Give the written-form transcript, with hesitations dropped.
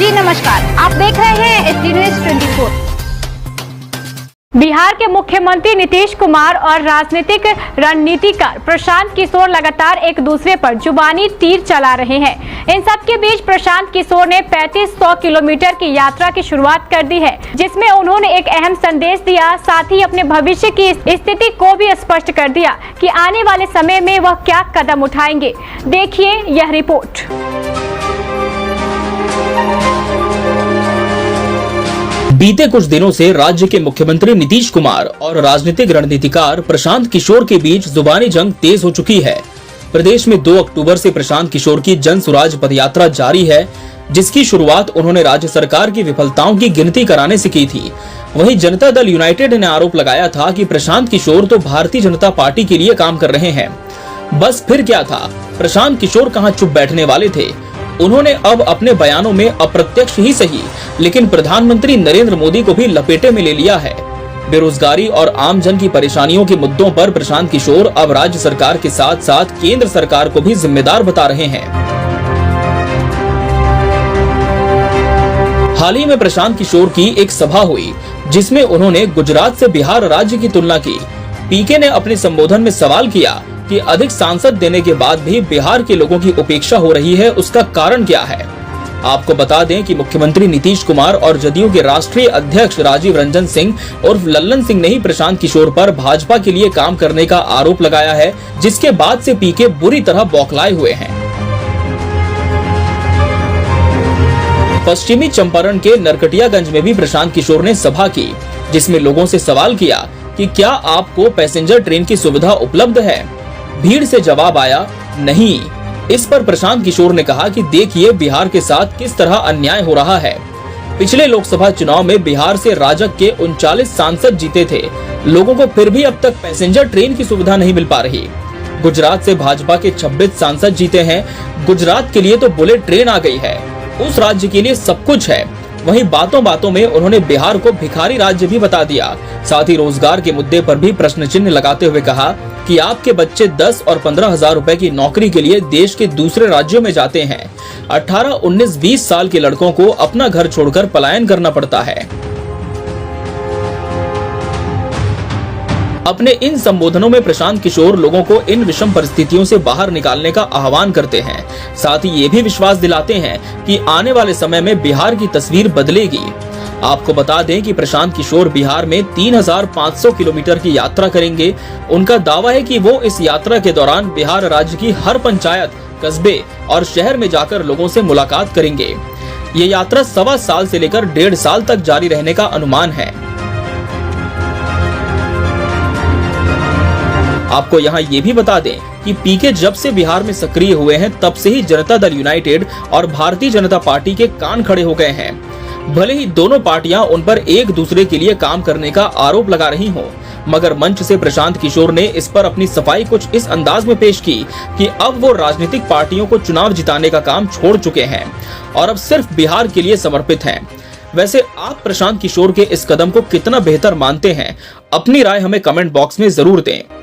जी नमस्कार, आप देख रहे हैं SD News 24। बिहार के मुख्यमंत्री नीतीश कुमार और राजनीतिक रणनीतिकार प्रशांत किशोर लगातार एक दूसरे पर जुबानी तीर चला रहे हैं। इन सब के बीच प्रशांत किशोर ने 3500 किलोमीटर की यात्रा की शुरुआत कर दी है, जिसमें उन्होंने एक अहम संदेश दिया, साथ ही अपने भविष्य की स्थिति को भी स्पष्ट कर दिया कि आने वाले समय में वह क्या कदम उठाएंगे। देखिए यह रिपोर्ट। बीते कुछ दिनों से राज्य के मुख्यमंत्री नीतीश कुमार और राजनीतिक रणनीतिकार प्रशांत किशोर के बीच जुबानी जंग तेज हो चुकी है। प्रदेश में 2 अक्टूबर से प्रशांत किशोर की जन सुराज पदयात्रा जारी है, जिसकी शुरुआत उन्होंने राज्य सरकार की विफलताओं की गिनती कराने से की थी। वहीं जनता दल यूनाइटेड ने आरोप लगाया था कि प्रशांत किशोर तो भारतीय जनता पार्टी के लिए काम कर रहे हैं। बस फिर क्या था, प्रशांत किशोर कहां चुप बैठने वाले थे। उन्होंने अब अपने बयानों में अप्रत्यक्ष ही सही, लेकिन प्रधानमंत्री नरेंद्र मोदी को भी लपेटे में ले लिया है। बेरोजगारी और आम जन की परेशानियों के मुद्दों पर प्रशांत किशोर अब राज्य सरकार के साथ साथ केंद्र सरकार को भी जिम्मेदार बता रहे हैं। हाल ही में प्रशांत किशोर की एक सभा हुई, जिसमें उन्होंने गुजरात से बिहार राज्य की तुलना की। पीके ने अपने संबोधन में सवाल किया कि अधिक सांसद देने के बाद भी बिहार के लोगों की उपेक्षा हो रही है, उसका कारण क्या है। आपको बता दें कि मुख्यमंत्री नीतीश कुमार और जदयू के राष्ट्रीय अध्यक्ष राजीव रंजन सिंह उर्फ लल्लन सिंह ने ही प्रशांत किशोर पर भाजपा के लिए काम करने का आरोप लगाया है, जिसके बाद से पीके बुरी तरह बौखलाए हुए हैं। पश्चिमी चंपारण के नरकटियागंज में भी प्रशांत किशोर ने सभा की, जिसमें लोगों से सवाल किया कि क्या आपको पैसेंजर ट्रेन की सुविधा उपलब्ध है। भीड़ से जवाब आया, नहीं। इस पर प्रशांत किशोर ने कहा कि देखिए बिहार के साथ किस तरह अन्याय हो रहा है। पिछले लोकसभा चुनाव में बिहार से राजग के 39 सांसद जीते थे, लोगों को फिर भी अब तक पैसेंजर ट्रेन की सुविधा नहीं मिल पा रही। गुजरात से भाजपा के 26 सांसद जीते हैं, गुजरात के लिए तो बुलेट ट्रेन आ गई है, उस राज्य के लिए सब कुछ है। वहीं बातों बातों में उन्होंने बिहार को भिखारी राज्य भी बता दिया। साथ ही रोजगार के मुद्दे पर भी प्रश्न चिन्ह लगाते हुए कहा कि आपके बच्चे 10 और 15 हजार रुपए की नौकरी के लिए देश के दूसरे राज्यों में जाते हैं। 18, 19, 20 साल के लड़कों को अपना घर छोड़कर पलायन करना पड़ता है। अपने इन संबोधनों में प्रशांत किशोर लोगों को इन विषम परिस्थितियों से बाहर निकालने का आह्वान करते हैं। साथ ही ये भी विश्वास दिलाते हैं कि आने वाले समय में बिहार की तस्वीर बदलेगी। आपको बता दें कि प्रशांत किशोर बिहार में 3500 किलोमीटर की यात्रा करेंगे। उनका दावा है कि वो इस यात्रा के दौरान बिहार राज्य की हर पंचायत, कस्बे और शहर में जाकर लोगों से मुलाकात करेंगे। ये यात्रा 1.25 साल से लेकर 1.5 साल तक जारी रहने का अनुमान है। आपको यहाँ ये भी बता दें कि पीके जब से बिहार में सक्रिय हुए हैं, तब से ही जनता दल यूनाइटेड और भारतीय जनता पार्टी के कान खड़े हो गए हैं। भले ही दोनों पार्टियां उन पर एक दूसरे के लिए काम करने का आरोप लगा रही हों, मगर मंच से प्रशांत किशोर ने इस पर अपनी सफाई कुछ इस अंदाज में पेश की कि अब वो राजनीतिक पार्टियों को चुनाव जिताने का काम छोड़ चुके हैं और अब सिर्फ बिहार के लिए समर्पित हैं। वैसे आप प्रशांत किशोर के इस कदम को कितना बेहतर मानते हैं, अपनी राय हमें कमेंट बॉक्स में जरूर दें।